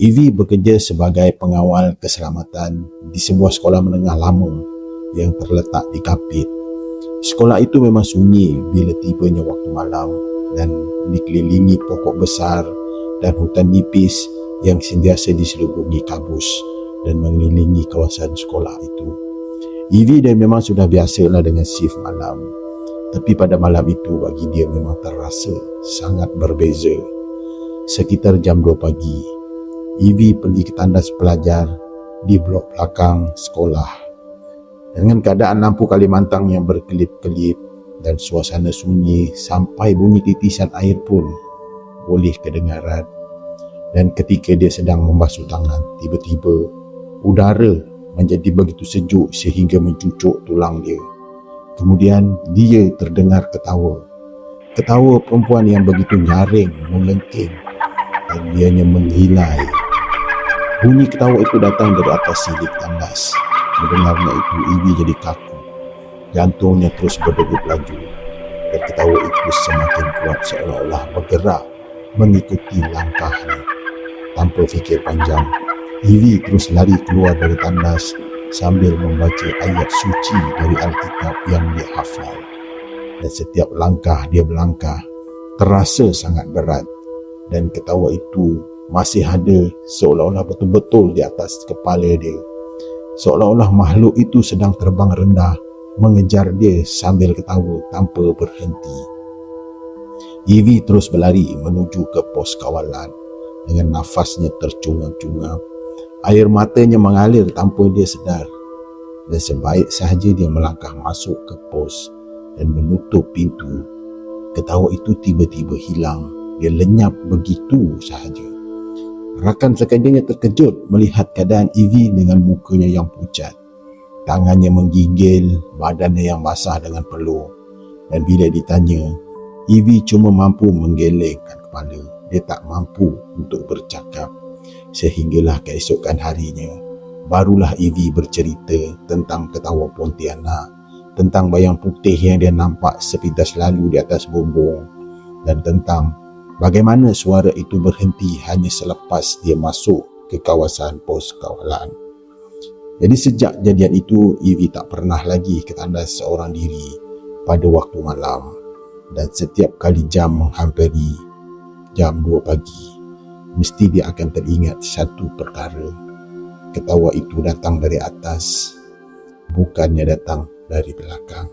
Evie bekerja sebagai pengawal keselamatan di sebuah sekolah menengah lama yang terletak di Kapit. Sekolah itu memang sunyi bila tibanya waktu malam dan dikelilingi pokok besar dan hutan nipis yang sentiasa diselubungi kabus dan mengelilingi kawasan sekolah itu. Evie dia memang sudah biasalah dengan shift malam. Tapi pada malam itu bagi dia memang terasa sangat berbeza. Sekitar jam 2 pagi, Evie pergi ke tandas pelajar di blok belakang sekolah. Dengan keadaan lampu Kalimantan yang berkelip-kelip dan suasana sunyi sampai bunyi titisan air pun boleh kedengaran. Dan ketika dia sedang membasuh tangan, tiba-tiba udara menjadi begitu sejuk sehingga mencucuk tulang dia. Kemudian dia terdengar ketawa. Ketawa perempuan yang begitu nyaring, melengking dan ianya menghilai. Bunyi ketawa itu datang dari atas silik tandas. Mendengarnya itu, Evie jadi kaku. Jantungnya terus berdegup laju. Dan ketawa itu semakin kuat seolah-olah bergerak mengikuti langkahnya. Tanpa fikir panjang, Evie terus lari keluar dari tandas sambil membaca ayat suci dari Alkitab yang dia hafal. Dan setiap langkah dia berlangkah terasa sangat berat. Dan ketawa itu masih ada seolah-olah betul-betul di atas kepala dia. Seolah-olah makhluk itu sedang terbang rendah mengejar dia sambil ketawa tanpa berhenti. Evie terus berlari menuju ke pos kawalan dengan nafasnya tercungap-cungap. Air matanya mengalir tanpa dia sedar. Dan sebaik sahaja dia melangkah masuk ke pos dan menutup pintu, ketawa itu tiba-tiba hilang. Dia lenyap begitu sahaja. Rakan sekaliannya terkejut melihat keadaan Evie dengan mukanya yang pucat. Tangannya menggigil, badannya yang basah dengan peluh. Dan bila ditanya, Evie cuma mampu menggelengkan kepala. Dia tak mampu untuk bercakap. Sehinggalah keesokan harinya, barulah Evie bercerita tentang ketawa Pontianak, tentang bayang putih yang dia nampak sepintas lalu di atas bumbung, dan tentang bagaimana suara itu berhenti hanya selepas dia masuk ke kawasan pos kawalan. Jadi sejak kejadian itu, Evie tak pernah lagi ke tandas seorang diri pada waktu malam. Dan setiap kali jam menghampiri jam 2 pagi, mesti dia akan teringat satu perkara. Ketawa itu datang dari atas, bukannya datang dari belakang.